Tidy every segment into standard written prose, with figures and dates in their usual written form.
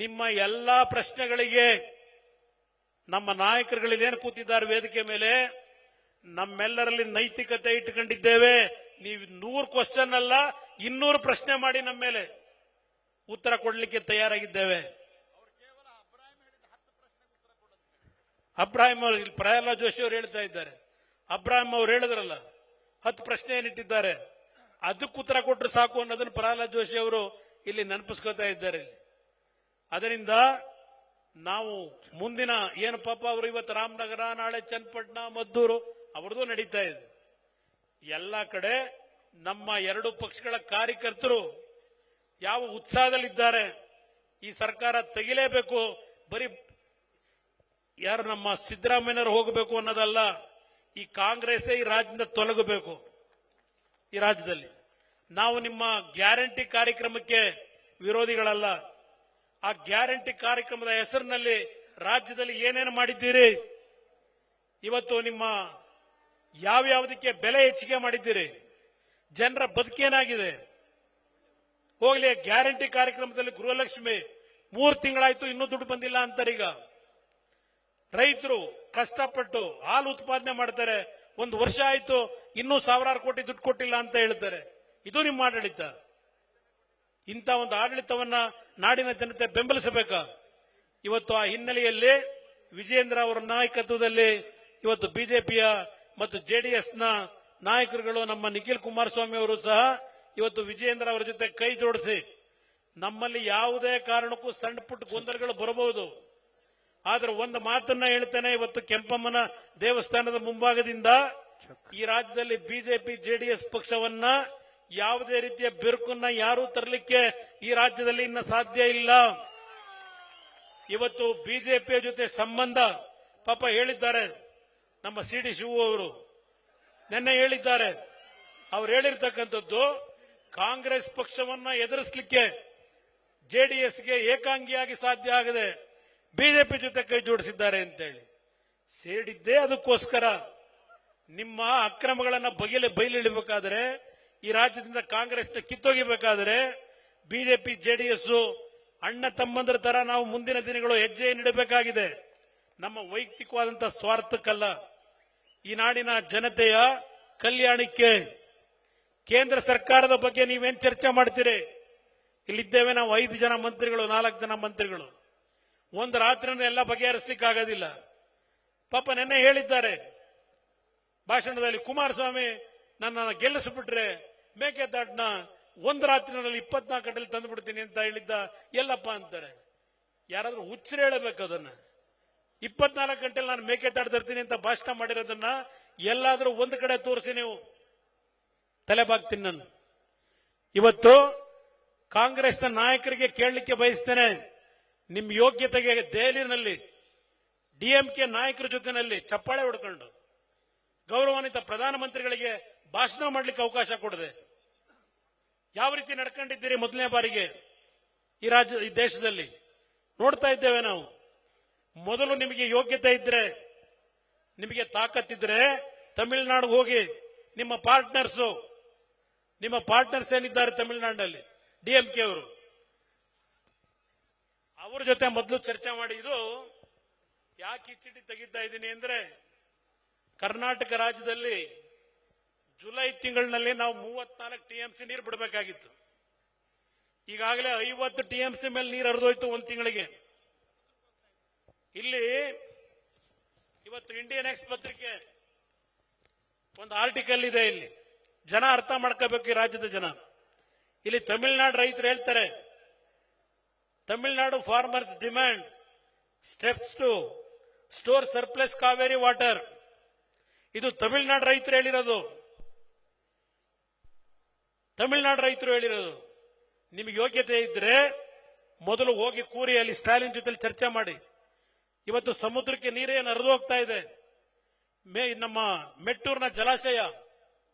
ನಿಮ್ಮ ಎಲ್ಲಾ ಪ್ರಶ್ನೆಗಳಿಗೆ ನಮ್ಮ ನಾಯಕರುಗಳೇನು ಕೂತಿದ್ದಾರೆ ವೇದಿಕೆ ಮೇಲೆ, ನಮ್ಮೆಲ್ಲರಲ್ಲಿ ನೈತಿಕತೆ ಇಟ್ಟುಕೊಂಡಿದ್ದೇವೆ. ನೀವು 100 ಕ್ವಶನ್ ಅಲ್ಲ 200 ಪ್ರಶ್ನೆ ಮಾಡಿ ನಮ್ಮ ಮೇಲೆ ಉತ್ತರ ಕೊಡಲಿಕ್ಕೆ ತಯಾರಾಗಿದ್ದೇವೆ. ಅಬ್ರಾಹಿಂ ಅವರು, ಪ್ರಹ್ಲಾದ್ ಜೋಶಿ ಅವರು ಹೇಳ್ತಾ ಇದ್ದಾರೆ, ಅಬ್ರಾಹಿಂ ಅವರು ಹೇಳಿದ್ರಲ್ಲ 10 ಪ್ರಶ್ನೆ ಏನಿಟ್ಟಿದ್ದಾರೆ ಅದಕ್ಕೆ ಉತ್ತರ ಕೊಟ್ಟರು ಸಾಕು ಅನ್ನೋದನ್ನು ಪ್ರಹ್ಲಾದ್ ಜೋಶಿ ಅವರು ಇಲ್ಲಿ ನೆನಪಿಸ್ಕೊತಾ ಇದ್ದಾರೆ. ಅದರಿಂದ ನಾವು ಮುಂದಿನ ಏನು ಪಾಪ ಅವರು ಇವತ್ತು ರಾಮನಗರ, ನಾಳೆ ಚನ್ನಪಟ್ಟಣ, ಮದ್ದೂರು ಅವ್ರದ್ದು ನಡೀತಾ ಇದೆ. ಎಲ್ಲ ಕಡೆ ನಮ್ಮ 2 ಪಕ್ಷಗಳ ಕಾರ್ಯಕರ್ತರು ಯಾವ ಉತ್ಸಾಹದಲ್ಲಿದ್ದಾರೆ. ಈ ಸರ್ಕಾರ ತೆಗಿಲೇಬೇಕು, ಬರೀ ಯಾರು ನಮ್ಮ ಸಿದ್ದರಾಮಯ್ಯನವರು ಹೋಗಬೇಕು ಅನ್ನೋದಲ್ಲ, ಈ ಕಾಂಗ್ರೆಸ್ಸೇ ಈ ರಾಜ್ಯದಿಂದ ತೊಲಗಬೇಕು. ಈ ರಾಜ್ಯದಲ್ಲಿ ನಾವು ನಿಮ್ಮ ಗ್ಯಾರಂಟಿ ಕಾರ್ಯಕ್ರಮಕ್ಕೆ ವಿರೋಧಿಗಳಲ್ಲ. ಆ ಗ್ಯಾರಂಟಿ ಕಾರ್ಯಕ್ರಮದ ಹೆಸರಿನಲ್ಲಿ ರಾಜ್ಯದಲ್ಲಿ ಏನೇನು ಮಾಡಿದ್ದೀರಿ, ಇವತ್ತು ನಿಮ್ಮ ಯಾವ್ಯಾವುದಕ್ಕೆ ಬೆಲೆ ಹೆಚ್ಚಿಗೆ ಮಾಡಿದ್ದೀರಿ, ಜನರ ಬದುಕೇನಾಗಿದೆ. ಹೋಗ್ಲಿ, ಗ್ಯಾರಂಟಿ ಕಾರ್ಯಕ್ರಮದಲ್ಲಿ ಗೃಹಲಕ್ಷ್ಮಿ 3 ತಿಂಗಳಾಯ್ತು ಇನ್ನೂ ದುಡ್ಡು ಬಂದಿಲ್ಲ ಅಂತಾರೀಗ. ರೈತರು ಕಷ್ಟಪಟ್ಟು ಹಾಲು ಉತ್ಪಾದನೆ ಮಾಡ್ತಾರೆ, 1 ವರ್ಷ ಆಯ್ತು ಇನ್ನೂ ಸಾವಿರಾರು ಕೋಟಿ ದುಡ್ಡು ಕೊಟ್ಟಿಲ್ಲ ಅಂತ ಹೇಳ್ತಾರೆ. ಇದು ನಿಮ್ಮ ಆಡಳಿತ. ಇಂಥ ಒಂದು ಆಡಳಿತವನ್ನ ನಾಡಿನ ಜನತೆ ಬೆಂಬಲಿಸಬೇಕಾ? ಇವತ್ತು ಆ ಹಿನ್ನೆಲೆಯಲ್ಲಿ ವಿಜೇಂದ್ರ ಅವರ ನಾಯಕತ್ವದಲ್ಲಿ ಇವತ್ತು ಬಿಜೆಪಿಯ ಮತ್ತು ಜೆಡಿಎಸ್ನ ನಾಯಕರುಗಳು, ನಮ್ಮ ನಿಖಿಲ್ ಕುಮಾರಸ್ವಾಮಿ ಅವರು ಸಹ ಇವತ್ತು ವಿಜೇಂದ್ರ ಅವರ ಜೊತೆ ಕೈ ಜೋಡಿಸಿ, ನಮ್ಮಲ್ಲಿ ಯಾವುದೇ ಕಾರಣಕ್ಕೂ ಸಣ್ಣ ಪುಟ್ಟ ಗೊಂದಲಗಳು ಬರಬಹುದು, ಆದ್ರೆ ಒಂದು ಮಾತನ್ನ ಹೇಳ್ತೇನೆ, ಇವತ್ತು ಕೆಂಪಮ್ಮನ ದೇವಸ್ಥಾನದ ಮುಂಭಾಗದಿಂದ ಈ ರಾಜ್ಯದಲ್ಲಿ ಬಿಜೆಪಿ ಜೆಡಿಎಸ್ ಪಕ್ಷವನ್ನ ಯಾವುದೇ ರೀತಿಯ ಬಿರುಕನ್ನ ಯಾರೂ ತರಲಿಕ್ಕೆ ಈ ರಾಜ್ಯದಲ್ಲಿ ಇನ್ನ ಸಾಧ್ಯ ಇಲ್ಲ. ಇವತ್ತು ಬಿಜೆಪಿಯ ಜೊತೆ ಸಂಬಂಧ ಪಾಪ ಹೇಳಿದ್ದಾರೆ ನಮ್ಮ ಸಿ.ಡಿ. ಶಿವು ಅವರು, ನಿನ್ನೆ ಹೇಳಿದ್ದಾರೆ. ಅವ್ರು ಹೇಳಿರ್ತಕ್ಕಂಥದ್ದು ಕಾಂಗ್ರೆಸ್ ಪಕ್ಷವನ್ನ ಎದುರಿಸಲಿಕ್ಕೆ ಜೆಡಿಎಸ್ಗೆ ಏಕಾಂಗಿಯಾಗಿ ಸಾಧ್ಯ ಆಗದೆ ಬಿಜೆಪಿ ಜೊತೆ ಕೈ ಜೋಡಿಸಿದ್ದಾರೆ ಅಂತೇಳಿ ಸೇಡಿದ್ದೇ. ಅದಕ್ಕೋಸ್ಕರ ನಿಮ್ಮ ಅಕ್ರಮಗಳನ್ನು ಬಯಲಿಡಬೇಕಾದ್ರೆ, ಈ ರಾಜ್ಯದಿಂದ ಕಾಂಗ್ರೆಸ್ನ ಕಿತ್ತೊಗಿಬೇಕಾದ್ರೆ ಬಿಜೆಪಿ ಜೆಡಿಎಸ್ ಅಣ್ಣ ತಮ್ಮಂದ್ರ ತರ ನಾವು ಮುಂದಿನ ದಿನಗಳು ಹೆಜ್ಜೆ ನೀಡಬೇಕಾಗಿದೆ. ನಮ್ಮ ವೈಯಕ್ತಿಕವಾದಂತಹ ಸ್ವಾರ್ಥಕ್ಕಲ್ಲ, ಈ ನಾಡಿನ ಜನತೆಯ ಕಲ್ಯಾಣಕ್ಕೆ. ಕೇಂದ್ರ ಸರ್ಕಾರದ ಬಗ್ಗೆ ನೀವೇನ್ ಚರ್ಚೆ ಮಾಡ್ತೀರಿ? ಇಲ್ಲಿದ್ದೇವೆ ನಾವು 5 ಜನ ಮಂತ್ರಿಗಳು, 4 ಜನ ಮಂತ್ರಿಗಳು. ಒಂದು ರಾತ್ರಿನ ಎಲ್ಲ ಬಗೆಹರಿಸಲಿಕ್ಕೆ ಆಗೋದಿಲ್ಲ. ಪಾಪ ನೆನ್ನೆ ಹೇಳಿದ್ದಾರೆ ಭಾಷಣದಲ್ಲಿ, ಕುಮಾರಸ್ವಾಮಿ ನನ್ನ ಗೆಲ್ಲಿಸ್ಬಿಟ್ರೆ ಮೇಕೆದಾಟನ್ನ 1 ರಾತ್ರಿನಲ್ಲಿ 24 ಗಂಟೆಯಲ್ಲಿ ತಂದುಬಿಡ್ತೀನಿ ಅಂತ ಹೇಳಿದ್ದ. ಎಲ್ಲಪ್ಪ ಅಂತಾರೆ. ಯಾರಾದ್ರೂ ಹುಚ್ಚರು ಹೇಳಬೇಕು ಅದನ್ನ. 24 ಗಂಟೆಲಿ ನಾನು ಮೇಕೆದಾಟ ತರ್ತೀನಿ ಅಂತ ಭಾಷಣ ಮಾಡಿರೋದನ್ನ ಎಲ್ಲಾದ್ರೂ ಒಂದು ಕಡೆ ತೋರಿಸಿ, ನೀವು ತಲೆಬಾಗ್ತೀನಿ ನಾನು. ಇವತ್ತು ಕಾಂಗ್ರೆಸ್ನ ನಾಯಕರಿಗೆ ಕೇಳಲಿಕ್ಕೆ ಬಯಸ್ತೇನೆ, ನಿಮ್ಮ ಯೋಗ್ಯತೆಗೆ ದೆಹಲಿನಲ್ಲಿ ಡಿಎಂಕೆ ನಾಯಕರ ಜೊತೆನಲ್ಲಿ ಚಪ್ಪಾಳೆ ಹೊಡ್ಕೊಂಡು ಗೌರವಾನ್ವಿತ ಪ್ರಧಾನಮಂತ್ರಿಗಳಿಗೆ ಭಾಷಣ ಮಾಡಲಿಕ್ಕೆ ಅವಕಾಶ ಕೊಡದೆ ಯಾವ ರೀತಿ ನಡ್ಕೊಂಡಿದ್ದೀರಿ ಮೊದಲನೇ ಬಾರಿಗೆ ಈ ದೇಶದಲ್ಲಿ ನೋಡ್ತಾ ಇದ್ದೇವೆ ನಾವು. ಮೊದಲು ನಿಮಗೆ ಯೋಗ್ಯತೆ ಇದ್ರೆ, ನಿಮಗೆ ತಾಕತ್ತಿದ್ರೆ ತಮಿಳುನಾಡು ಹೋಗಿ ನಿಮ್ಮ ಪಾರ್ಟ್ನರ್ಸ್ ಏನಿದ್ದಾರೆ ತಮಿಳುನಾಡಿನಲ್ಲಿ ಡಿಎಂಕೆ ಅವರು, ಅವ್ರ ಜೊತೆ ಮೊದಲು ಚರ್ಚೆ ಮಾಡಿ. ಇದು ಯಾಕೆ ಚೀಟಿ ತೆಗಿತಾ ಇದ್ದೀನಿ ಅಂದ್ರೆ, ಕರ್ನಾಟಕ ರಾಜ್ಯದಲ್ಲಿ ಜುಲೈ ತಿಂಗಳಿನಲ್ಲಿ ನಾವು 34 ಟಿಎಂಸಿ ನೀರು ಬಿಡಬೇಕಾಗಿತ್ತು. ಈಗಾಗಲೇ 50 ಟಿಎಂಸಿ ಮೇಲೆ ನೀರು ಹರಿದೋಯ್ತು 1 ತಿಂಗಳಿಗೆ. ಇಲ್ಲಿ ಇವತ್ತು ಇಂಡಿಯನ್ ಎಕ್ಸ್ ಪತ್ರಿಕೆ ಒಂದು ಆರ್ಟಿಕಲ್ ಇದೆ. ಇಲ್ಲಿ ಜನ ಅರ್ಥ ಮಾಡ್ಕೋಬೇಕು, ಈ ರಾಜ್ಯದ ಜನ. ಇಲ್ಲಿ ತಮಿಳುನಾಡು ರೈತರು ಹೇಳ್ತಾರೆ, Tamil Nadu farmers demand steps to store surplus Kaveri water. ಇದು ತಮಿಳುನಾಡು ರೈತರು ಹೇಳಿರೋದು. ನಿಮಗೆ ಯೋಗ್ಯತೆ ಇದ್ರೆ ಮೊದಲು ಹೋಗಿ ಕೂರಿ ಅಲ್ಲಿ ಸ್ಟಾಲಿನ್ ಜೊತೆ ಚರ್ಚೆ ಮಾಡಿ. ಇವತ್ತು ಸಮುದ್ರಕ್ಕೆ ನೀರೇನು ಹರಿದು ಹೋಗ್ತಾ ಇದೆ. ನಮ್ಮ ಮೆಟ್ಟೂರಿನ ಜಲಾಶಯ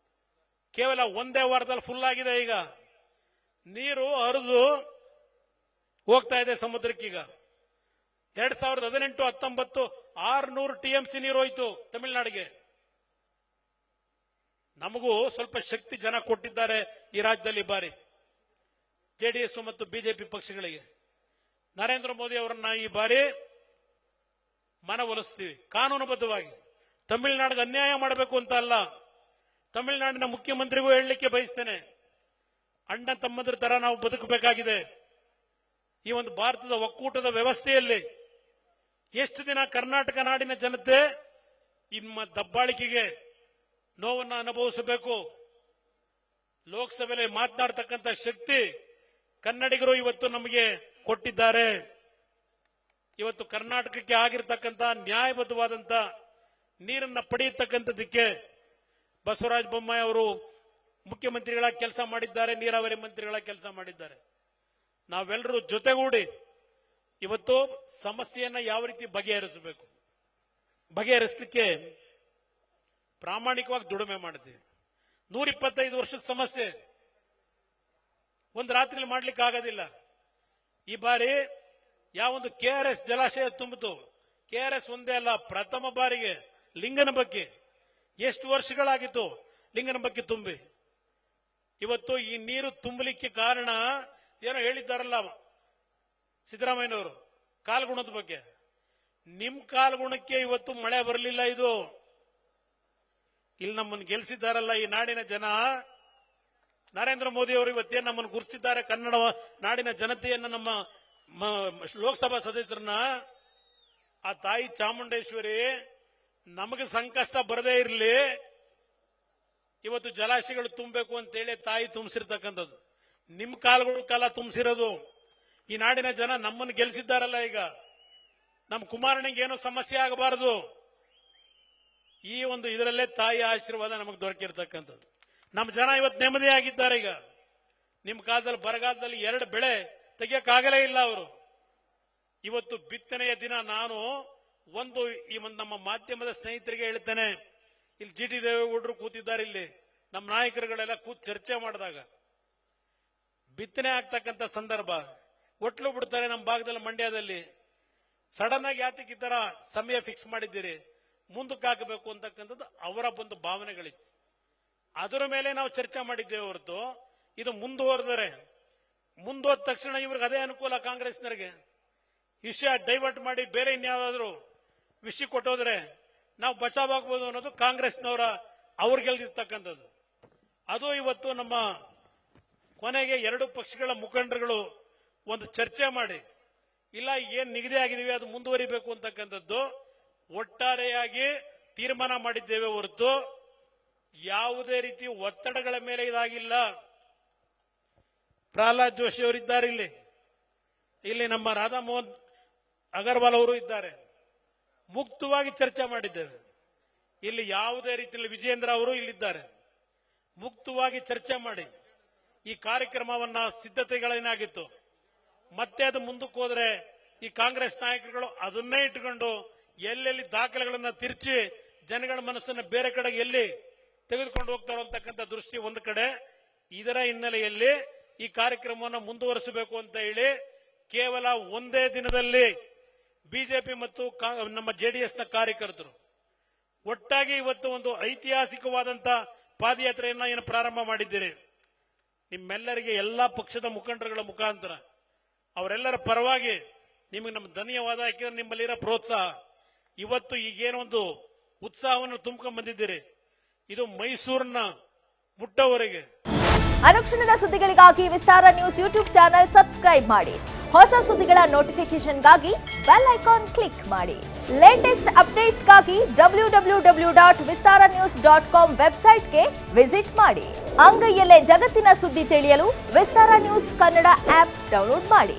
ಕೇವಲ 1 ವಾರದಲ್ಲಿ ಫುಲ್ ಆಗಿದೆ. ಈಗ ನೀರು ಹರಿದು ಹೋಗ್ತಾ ಇದೆ ಸಮುದ್ರಕ್ಕೀಗ. 2018-19 600 ಟಿಎಂಸಿ ನೀರು ಹೋಯ್ತು ತಮಿಳುನಾಡಿಗೆ. ನಮಗೂ ಸ್ವಲ್ಪ ಶಕ್ತಿ ಜನ ಕೊಟ್ಟಿದ್ದಾರೆ ಈ ರಾಜ್ಯದಲ್ಲಿ ಬಾರಿ, ಜೆಡಿಎಸ್ ಮತ್ತು ಬಿಜೆಪಿ ಪಕ್ಷಗಳಿಗೆ. ನರೇಂದ್ರ ಮೋದಿ ಅವರನ್ನ ಈ ಬಾರಿ ಮನವೊಲಿಸ್ತೀವಿ ಕಾನೂನುಬದ್ಧವಾಗಿ. ತಮಿಳುನಾಡಿಗೆ ಅನ್ಯಾಯ ಮಾಡಬೇಕು ಅಂತ ಅಲ್ಲ. ತಮಿಳುನಾಡಿನ ಮುಖ್ಯಮಂತ್ರಿಗೂ ಹೇಳಲಿಕ್ಕೆ ಬಯಸ್ತೇನೆ, ಅಣ್ಣ ತಮ್ಮದ್ರ ತರ ನಾವು ಬದುಕಬೇಕಾಗಿದೆ. ಈ ಒಂದು ಭಾರತದ ಒಕ್ಕೂಟದ ವ್ಯವಸ್ಥೆಯಲ್ಲಿ ಎಷ್ಟು ದಿನ ಕರ್ನಾಟಕ ನಾಡಿನ ಜನತೆ ನಿಮ್ಮ ದಬ್ಬಾಳಿಕೆಗೆ ನೋವನ್ನು ಅನುಭವಿಸಬೇಕು? ಲೋಕಸಭೆಯಲ್ಲಿ ಮಾತನಾಡತಕ್ಕಂಥ ಶಕ್ತಿ ಕನ್ನಡಿಗರು ಇವತ್ತು ನಮಗೆ ಕೊಟ್ಟಿದ್ದಾರೆ. ಇವತ್ತು ಕರ್ನಾಟಕಕ್ಕೆ ಆಗಿರತಕ್ಕಂಥ ನ್ಯಾಯಬದ್ಧವಾದಂಥ ನೀರನ್ನ ಪಡೆಯತಕ್ಕಂಥದ್ದಕ್ಕೆ ಬಸವರಾಜ ಬೊಮ್ಮಾಯಿ ಅವರು ಮುಖ್ಯಮಂತ್ರಿಗಳ ಕೆಲಸ ಮಾಡಿದ್ದಾರೆ, ನೀರಾವರಿ ಮಂತ್ರಿಗಳ ಕೆಲಸ ಮಾಡಿದ್ದಾರೆ. ನಾವೆಲ್ಲರೂ ಜೊತೆಗೂಡಿ ಇವತ್ತು ಸಮಸ್ಯೆಯನ್ನ ಯಾವ ರೀತಿ ಬಗೆಹರಿಸಲಿಕ್ಕೆ ಪ್ರಾಮಾಣಿಕವಾಗಿ ದುಡಿಮೆ ಮಾಡಿದ್ದೀವಿ. 125 ವರ್ಷದ ಸಮಸ್ಯೆ ಒಂದು ರಾತ್ರಿಯಲ್ಲಿ ಮಾಡ್ಲಿಕ್ಕೆ ಆಗೋದಿಲ್ಲ. ಈ ಬಾರಿ ಯಾವೊಂದು KRS ಜಲಾಶಯ ತುಂಬಿತು, KRS ಒಂದೇ ಅಲ್ಲ, ಪ್ರಥಮ ಬಾರಿಗೆ ಲಿಂಗನ ಬಗ್ಗೆ ಎಷ್ಟು ವರ್ಷಗಳಾಗಿತ್ತು ಲಿಂಗನ ಬಗ್ಗೆ ತುಂಬಿ. ಇವತ್ತು ಈ ನೀರು ತುಂಬಲಿಕ್ಕೆ ಕಾರಣ ಏನೋ ಹೇಳಿದ್ದಾರಲ್ಲ ಸಿದ್ದರಾಮಯ್ಯನವರು, ಕಾಲ್ಗುಣದ ಬಗ್ಗೆ. ನಿಮ್ ಕಾಲ್ಗುಣಕ್ಕೆ ಇವತ್ತು ಮಳೆ ಬರಲಿಲ್ಲ. ಇದು ಇಲ್ಲಿ ನಮ್ಮನ್ನು ಗೆಲ್ಲಿಸಿದ್ದಾರಲ್ಲ ಈ ನಾಡಿನ ಜನ, ನರೇಂದ್ರ ಮೋದಿ ಅವರು ಇವತ್ತೇನು ನಮ್ಮನ್ನು ಗುರುತಿಸಿದ್ದಾರೆ, ಕನ್ನಡ ನಾಡಿನ ಜನತೆಯನ್ನ, ನಮ್ಮ ಲೋಕಸಭಾ ಸದಸ್ಯರನ್ನ. ಆ ತಾಯಿ ಚಾಮುಂಡೇಶ್ವರಿ ನಮಗೆ ಸಂಕಷ್ಟ ಬರದೇ ಇರಲಿ, ಇವತ್ತು ಜಲಾಶಯಗಳು ತುಂಬಬೇಕು ಅಂತೇಳಿ ತಾಯಿ ತುಂಬಿಸಿರ್ತಕ್ಕಂಥದ್ದು. ನಿಮ್ ಕಾಲಗಳ ಕಾಲ ತುಂಬಿಸಿರೋದು. ಈ ನಾಡಿನ ಜನ ನಮ್ಮನ್ನು ಗೆಲ್ಲಿಸಿದ್ದಾರಲ್ಲ, ಈಗ ನಮ್ಮ ಕುಮಾರನಿಗೆ ಏನೋ ಸಮಸ್ಯೆ ಆಗಬಾರದು. ಈ ಒಂದು ಇದರಲ್ಲೇ ತಾಯಿ ಆಶೀರ್ವಾದ ನಮಗೆ ದೊರಕಿರ್ತಕ್ಕಂಥದ್ದು. ನಮ್ಮ ಜನ ಇವತ್ತು ನೆಮ್ಮದಿಯಾಗಿದ್ದಾರೆ. ಈಗ ನಿಮ್ಮ ಕಾಲದಲ್ಲಿ ಬರಗಾಲದಲ್ಲಿ 2 ಬೆಳೆ ತೆಗಿಯಕ್ಕಾಗಲೇ ಇಲ್ಲ ಅವರು. ಇವತ್ತು ಬಿತ್ತನೆಯ ದಿನ ನಾನು ಈ ನಮ್ಮ ಮಾಧ್ಯಮದ ಸ್ನೇಹಿತರಿಗೆ ಹೇಳ್ತೇನೆ, ಇಲ್ಲಿ GT ದೇವೇಗೌಡರು ಕೂತಿದ್ದಾರೆ, ಇಲ್ಲಿ ನಮ್ಮ ನಾಯಕರುಗಳೆಲ್ಲ ಕೂತ್ ಚರ್ಚೆ ಮಾಡಿದಾಗ ಬಿತ್ತನೆ ಆಗ್ತಕ್ಕಂಥ ಸಂದರ್ಭ ಒಟ್ಲು ಬಿಡ್ತಾರೆ. ನಮ್ಮ ಭಾಗದಲ್ಲಿ ಮಂಡ್ಯದಲ್ಲಿ ಸಡನ್ ಆಗಿ ಯಾತಕ್ಕೆ ಈ ತರ ಸಮಯ ಫಿಕ್ಸ್ ಮಾಡಿದ್ದೀರಿ, ಮುಂದಕ್ಕೆ ಹಾಕಬೇಕು ಅಂತಕ್ಕಂಥದ್ದು ಅವರ ಒಂದು ಭಾವನೆಗಳಿತ್ತು. ಅದರ ಮೇಲೆ ನಾವು ಚರ್ಚೆ ಮಾಡಿದ್ದೇವೆ ಹೊರತು ಇದು ಮುಂದುವರೆದ ತಕ್ಷಣ ಇವ್ರಿಗೆ ಅದೇ ಅನುಕೂಲ. ಕಾಂಗ್ರೆಸ್ನವರಿಗೆ ವಿಷಯ ಡೈವರ್ಟ್ ಮಾಡಿ ಬೇರೆ ಇನ್ಯಾವುದಾದ್ರು ವಿಷಯ ಕೊಟ್ಟೋದ್ರೆ ನಾವು ಬಚಾವಾಗಬಹುದು ಅನ್ನೋದು ಕಾಂಗ್ರೆಸ್ನವರ ಅವ್ರಿಗೆಲ್ದಿರ್ತಕ್ಕಂಥದ್ದು. ಅದು ಇವತ್ತು ನಮ್ಮ ಕೊನೆಗೆ 2 ಪಕ್ಷಗಳ ಮುಖಂಡರುಗಳು ಒಂದು ಚರ್ಚೆ ಮಾಡಿ, ಇಲ್ಲ ಏನ್ ನಿಗದಿ ಆಗಿದೀವಿ ಅದು ಮುಂದುವರಿಬೇಕು ಅಂತಕ್ಕಂಥದ್ದು ಒಟ್ಟಾರೆಯಾಗಿ ತೀರ್ಮಾನ ಮಾಡಿದ್ದೇವೆ ಹೊರತು ಯಾವುದೇ ರೀತಿ ಒತ್ತಡಗಳ ಮೇಲೆ ಇದಾಗಿಲ್ಲ. ಪ್ರಹ್ಲಾದ್ ಜೋಶಿ ಅವರಿದ್ದಾರೆ, ಇಲ್ಲಿ ನಮ್ಮ ರಾಧಾಮೋಹನ್ ಅಗರ್ವಾಲ್ ಅವರು ಇದ್ದಾರೆ. ಮುಕ್ತವಾಗಿ ಚರ್ಚೆ ಮಾಡಿದ್ದೇವೆ. ಇಲ್ಲಿ ಯಾವುದೇ ರೀತಿಯಲ್ಲಿ ವಿಜೇಂದ್ರ ಅವರು ಇಲ್ಲಿದ್ದಾರೆ. ಮುಕ್ತವಾಗಿ ಚರ್ಚೆ ಮಾಡಿ ಈ ಕಾರ್ಯಕ್ರಮವನ್ನ ಸಿದ್ಧತೆಗಳೇನಾಗಿತ್ತು ಮತ್ತೆ ಅದು ಮುಂದಕ್ಕೆ ಹೋದ್ರೆ ಈ ಕಾಂಗ್ರೆಸ್ ನಾಯಕರುಗಳು ಅದನ್ನೇ ಇಟ್ಟುಕೊಂಡು ಎಲ್ಲೆಲ್ಲಿ ದಾಖಲೆಗಳನ್ನ ತಿರುಚಿ ಜನಗಳ ಮನಸ್ಸನ್ನು ಬೇರೆ ಕಡೆಗೆ ಎಲ್ಲಿ ತೆಗೆದುಕೊಂಡು ಹೋಗ್ತಾರೋ ಅಂತಕ್ಕಂಥ ದೃಷ್ಟಿ ಒಂದು ಕಡೆ. ಇದರ ಹಿನ್ನೆಲೆಯಲ್ಲಿ ಈ ಕಾರ್ಯಕ್ರಮವನ್ನು ಮುಂದುವರಿಸಬೇಕು ಅಂತ ಹೇಳಿ ಕೇವಲ ಒಂದೇ ದಿನದಲ್ಲಿ ಬಿಜೆಪಿ ಮತ್ತು ನಮ್ಮ ಜೆಡಿಎಸ್ನ ಕಾರ್ಯಕರ್ತರು ಒಟ್ಟಾಗಿ ಇವತ್ತು ಒಂದು ಐತಿಹಾಸಿಕವಾದಂತ ಪಾದಯಾತ್ರೆಯನ್ನ ಏನು ಪ್ರಾರಂಭ ಮಾಡಿದ್ದೀರಿ. ನಿಮ್ಮೆಲ್ಲರಿಗೆ ಎಲ್ಲಾ ಪಕ್ಷದ ಮುಖಂಡರುಗಳ ಮುಖಾಂತರ ಅವರೆಲ್ಲರ ಪರವಾಗಿ ನಿಮಗೆ ನಮ್ಮ ಧನ್ಯವಾದ. ಯಾಕೆಂದ್ರೆ ನಿಮ್ಮಲ್ಲಿರೋ ಪ್ರೋತ್ಸಾಹ ಇವತ್ತು ಈಗೇನೋ ಒಂದು ಉತ್ಸಾಹವನ್ನು ತುಂಬಿಕೊಂಡು ಬಂದಿದ್ದೀರಿ, ಇದು ಮೈಸೂರನ್ನ ಮುಟ್ಟವರೆಗೆ. ಅನುಕ್ಷಣದ ಸುದ್ದಿಗಳಿಗಾಗಿ ವಿಸ್ತಾರ ನ್ಯೂಸ್ ಯೂಟ್ಯೂಬ್ ಚಾನೆಲ್ ಸಬ್ಸ್ಕ್ರೈಬ್ ಮಾಡಿ. ಹೊಸ ಸುದ್ದಿಗಳ ನೋಟಿಫಿಕೇಶನ್ಗಾಗಿ ಬೆಲ್ ಐಕಾನ್ ಕ್ಲಿಕ್ ಮಾಡಿ. ಲೇಟೆಸ್ಟ್ ಅಪ್ಡೇಟ್ಸ್ಗಾಗಿ www.vistaranews.com ವೆಬ್ಸೈಟ್ಗೆ ವಿಸಿಟ್ ಮಾಡಿ. ಅಂಗೈಯಲ್ಲೇ ಜಗತ್ತಿನ ಸುದ್ದಿ ತಿಳಿಯಲು ವಿಸ್ತಾರ ನ್ಯೂಸ್ ಕನ್ನಡ ಆಪ್ ಡೌನ್ಲೋಡ್ ಮಾಡಿ.